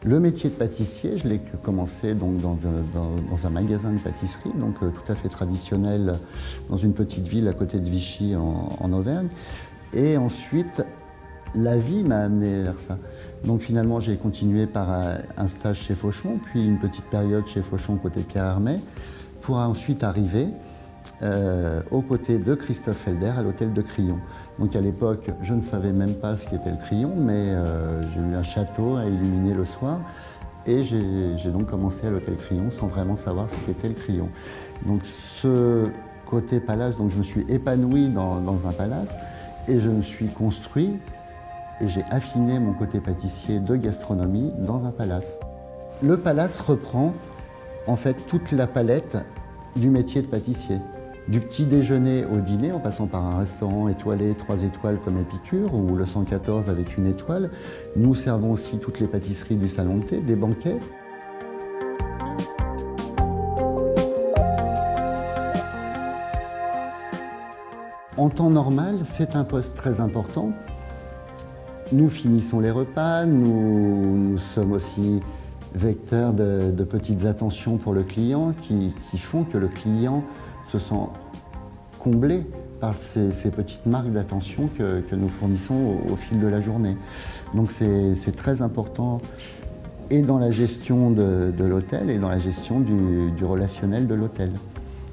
Le métier de pâtissier, je l'ai commencé donc dans un magasin de pâtisserie, donc tout à fait traditionnel, dans une petite ville à côté de Vichy en Auvergne. Et ensuite, la vie m'a amené vers ça. Donc finalement, j'ai continué par un stage chez Fauchon, puis une petite période chez Fauchon côté Pierre Hermé, pour ensuite arriver aux côtés de Christophe Felder à l'hôtel de Crillon. Donc à l'époque, je ne savais même pas ce qu'était le Crillon, mais j'ai eu un château à illuminer le soir et j'ai donc commencé à l'hôtel Crillon sans vraiment savoir ce qu'était le Crillon. Donc ce côté palace, donc je me suis épanoui dans un palace et je me suis construit et j'ai affiné mon côté pâtissier de gastronomie dans un palace. Le palace reprend en fait toute la palette du métier de pâtissier. Du petit déjeuner au dîner, en passant par un restaurant étoilé 3 étoiles comme Épicure ou le 114 avec 1 étoile. Nous servons aussi toutes les pâtisseries du salon de thé, des banquets. En temps normal, c'est un poste très important. Nous finissons les repas, nous sommes aussi vecteurs de petites attentions pour le client qui font que le client se sent comblé par ces petites marques d'attention que nous fournissons au fil de la journée. Donc c'est très important et dans la gestion de l'hôtel et dans la gestion du relationnel de l'hôtel.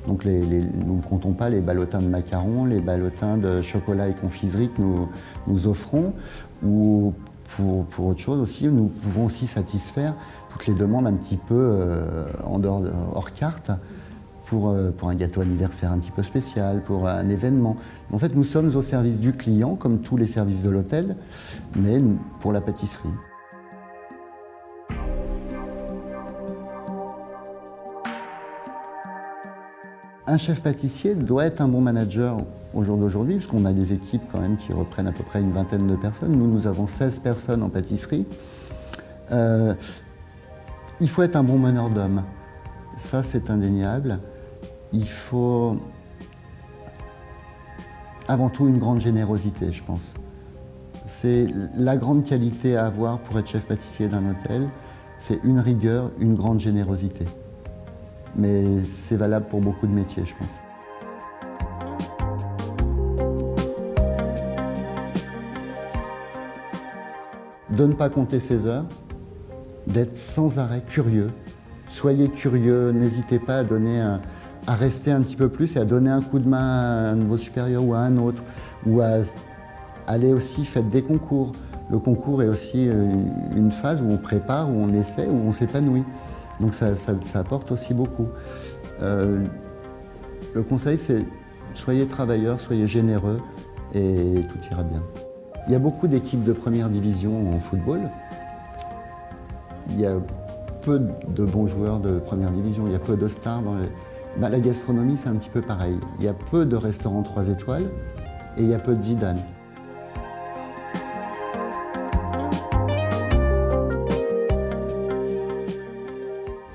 Donc nous ne comptons pas les ballotins de macarons, les ballotins de chocolat et confiserie que nous offrons, ou pour autre chose aussi, nous pouvons aussi satisfaire toutes les demandes un petit peu hors carte, pour un gâteau anniversaire un petit peu spécial, pour un événement. En fait, nous sommes au service du client, comme tous les services de l'hôtel, mais pour la pâtisserie. Un chef pâtissier doit être un bon manager au jour d'aujourd'hui, parce qu'on a des équipes quand même qui reprennent à peu près une vingtaine de personnes. Nous avons 16 personnes en pâtisserie. Il faut être un bon meneur d'hommes. Ça, c'est indéniable. Il faut avant tout une grande générosité, je pense. C'est la grande qualité à avoir pour être chef pâtissier d'un hôtel, c'est une rigueur, une grande générosité. Mais c'est valable pour beaucoup de métiers, je pense. De ne pas compter ses heures, d'être sans arrêt curieux. Soyez curieux, n'hésitez pas à rester un petit peu plus et à donner un coup de main à un de vos supérieurs ou à un autre, ou à aller aussi faire des concours. Le concours est aussi une phase où on prépare, où on essaie, où on s'épanouit. Donc ça apporte aussi beaucoup. Le conseil, c'est soyez travailleurs, soyez généreux et tout ira bien. Il y a beaucoup d'équipes de première division en football. Il y a peu de bons joueurs de première division, il y a peu de stars. La gastronomie, c'est un petit peu pareil. Il y a peu de restaurants 3 étoiles et il y a peu de Zidane.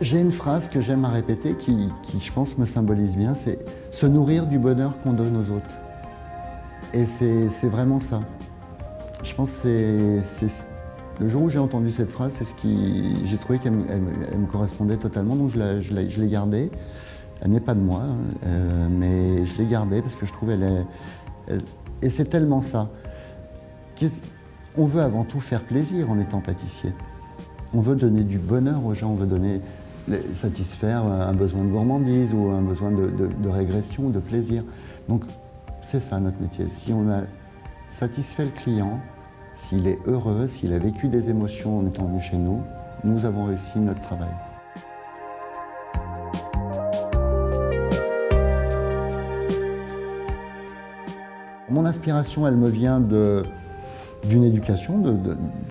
J'ai une phrase que j'aime à répéter qui, je pense, me symbolise bien, c'est « se nourrir du bonheur qu'on donne aux autres ». Et c'est vraiment ça. Je pense que le jour où j'ai entendu cette phrase, c'est ce qui j'ai trouvé qu'elle me correspondait totalement, donc je l'ai gardée. Elle n'est pas de moi, mais je l'ai gardée parce que je trouve et c'est tellement ça. On veut avant tout faire plaisir en étant pâtissier. On veut donner du bonheur aux gens, on veut satisfaire un besoin de gourmandise ou un besoin de régression, de plaisir. Donc c'est ça notre métier. Si on a satisfait le client, s'il est heureux, s'il a vécu des émotions en étant venu chez nous, nous avons réussi notre travail. Mon inspiration, elle me vient d'une éducation,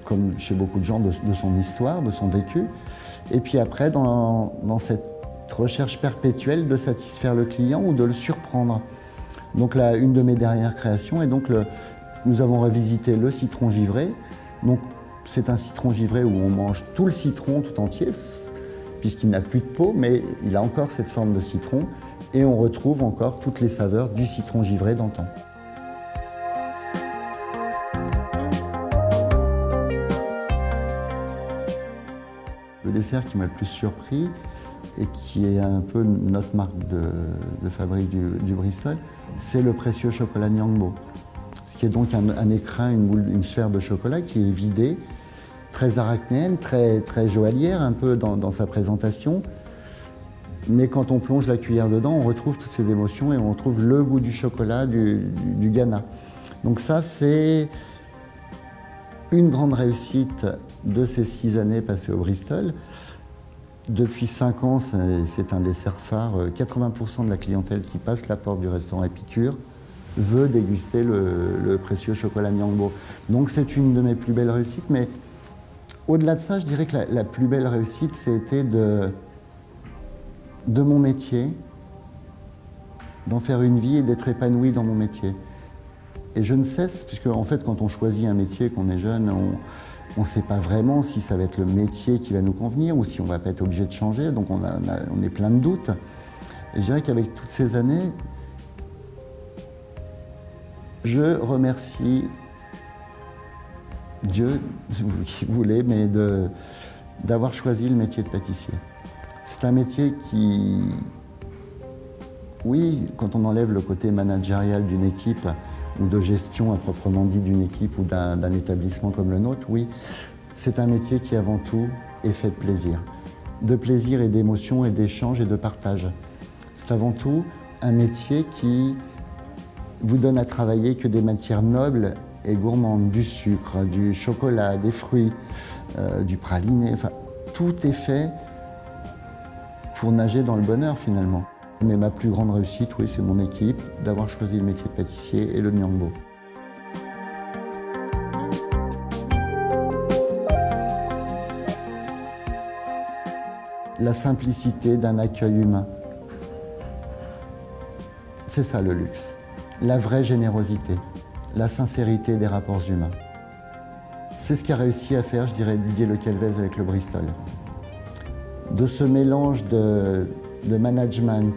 comme chez beaucoup de gens, de son histoire, de son vécu. Et puis après, dans cette recherche perpétuelle de satisfaire le client ou de le surprendre. Donc là, une de mes dernières créations est donc nous avons revisité le citron givré. Donc c'est un citron givré où on mange tout le citron tout entier. puisqu'il n'a plus de peau, mais il a encore cette forme de citron, et on retrouve encore toutes les saveurs du citron givré d'antan. Le dessert qui m'a le plus surpris, et qui est un peu notre marque de fabrique du Bristol, c'est le précieux chocolat Nyangbo. Ce qui est donc un écrin, une sphère de chocolat qui est vidée, très arachnéenne, très joaillière un peu dans sa présentation. Mais quand on plonge la cuillère dedans, on retrouve toutes ces émotions et on retrouve le goût du chocolat du Ghana. Donc ça, c'est une grande réussite de ces 6 années passées au Bristol. Depuis 5 ans, c'est un dessert phare. 80% de la clientèle qui passe la porte du restaurant Épicure veut déguster le précieux chocolat Nyangbo. Donc c'est une de mes plus belles réussites. Mais au-delà de ça, je dirais que la plus belle réussite, c'était de mon métier, d'en faire une vie et d'être épanoui dans mon métier. Et je ne cesse, puisque en fait, quand on choisit un métier, qu'on est jeune, on ne sait pas vraiment si ça va être le métier qui va nous convenir ou si on ne va pas être obligé de changer, donc on est plein de doutes. Et je dirais qu'avec toutes ces années, je remercie Dieu, si vous voulez, mais d'avoir choisi le métier de pâtissier. C'est un métier qui, oui, quand on enlève le côté managérial d'une équipe, ou de gestion à proprement dit d'une équipe ou d'un établissement comme le nôtre, oui, c'est un métier qui avant tout est fait de plaisir et d'émotion et d'échange et de partage. C'est avant tout un métier qui vous donne à travailler que des matières nobles et gourmandes, du sucre, du chocolat, des fruits, du praliné, enfin tout est fait pour nager dans le bonheur finalement. Mais ma plus grande réussite, oui, c'est mon équipe, d'avoir choisi le métier de pâtissier et le Nyangbo. La simplicité d'un accueil humain. C'est ça le luxe. La vraie générosité, la sincérité des rapports humains. C'est ce qu'a réussi à faire, je dirais, Didier Le Calvez avec le Bristol. De ce mélange de management,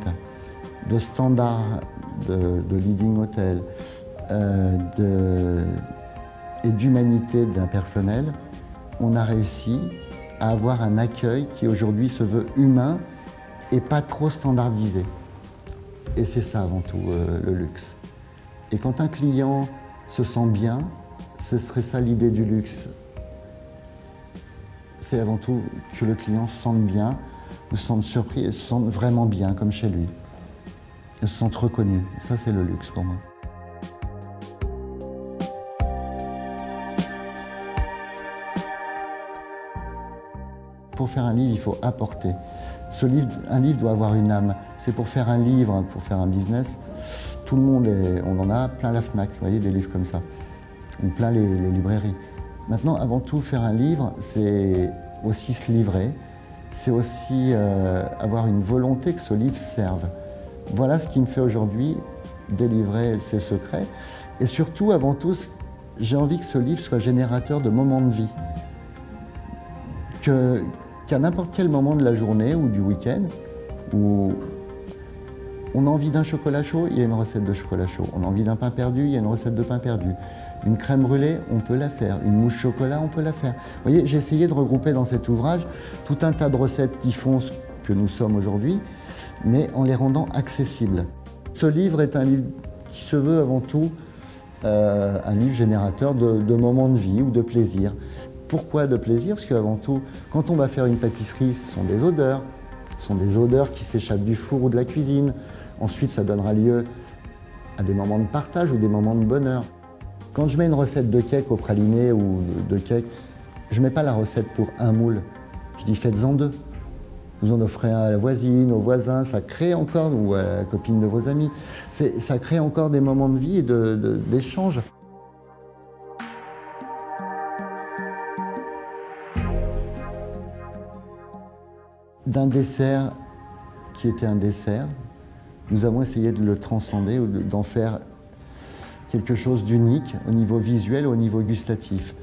de standards de leading hotel et d'humanité d'un personnel, on a réussi à avoir un accueil qui aujourd'hui se veut humain et pas trop standardisé. Et c'est ça avant tout le luxe. Et quand un client se sent bien, ce serait ça l'idée du luxe. C'est avant tout que le client se sente bien, se sente surpris et se sente vraiment bien, comme chez lui. Et se sente reconnu. Ça, c'est le luxe pour moi. Pour faire un livre, il faut apporter. Un livre doit avoir une âme. C'est pour faire un livre, pour faire un business. Tout le monde, on en a plein la Fnac, vous voyez, des livres comme ça. Ou plein les librairies. Maintenant, avant tout, faire un livre, c'est aussi se livrer. C'est aussi avoir une volonté que ce livre serve. Voilà ce qui me fait aujourd'hui délivrer ses secrets. Et surtout, avant tout, j'ai envie que ce livre soit générateur de moments de vie. Qu'à n'importe quel moment de la journée ou du week-end, où on a envie d'un chocolat chaud, il y a une recette de chocolat chaud. On a envie d'un pain perdu, il y a une recette de pain perdu. Une crème brûlée, on peut la faire. Une mousse chocolat, on peut la faire. Vous voyez, j'ai essayé de regrouper dans cet ouvrage tout un tas de recettes qui font ce que nous sommes aujourd'hui, mais en les rendant accessibles. Ce livre est un livre qui se veut avant tout un livre générateur de moments de vie ou de plaisir. Pourquoi de plaisir? Parce qu'avant tout, quand on va faire une pâtisserie, ce sont des odeurs. Ce sont des odeurs qui s'échappent du four ou de la cuisine. Ensuite, ça donnera lieu à des moments de partage ou des moments de bonheur. Quand je mets une recette de cake au praliné ou de cake, je ne mets pas la recette pour un moule. Je dis faites-en 2. Vous en offrez un à la voisine, au voisin, ça crée encore, ou à la copine de vos amis. Ça crée encore des moments de vie et d'échange. D'un dessert qui était un dessert, nous avons essayé de le transcender, ou d'en faire quelque chose d'unique au niveau visuel, au niveau gustatif,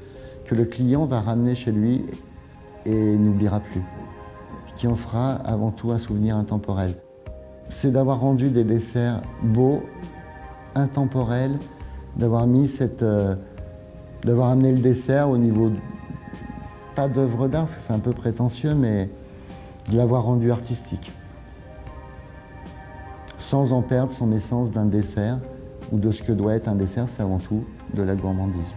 que le client va ramener chez lui et n'oubliera plus. qui en fera avant tout un souvenir intemporel. C'est d'avoir rendu des desserts beaux, intemporels, d'avoir amené le dessert au niveau, pas d'œuvre d'art, parce que c'est un peu prétentieux, mais de l'avoir rendu artistique. Sans en perdre son essence d'un dessert, ou de ce que doit être un dessert, c'est avant tout de la gourmandise.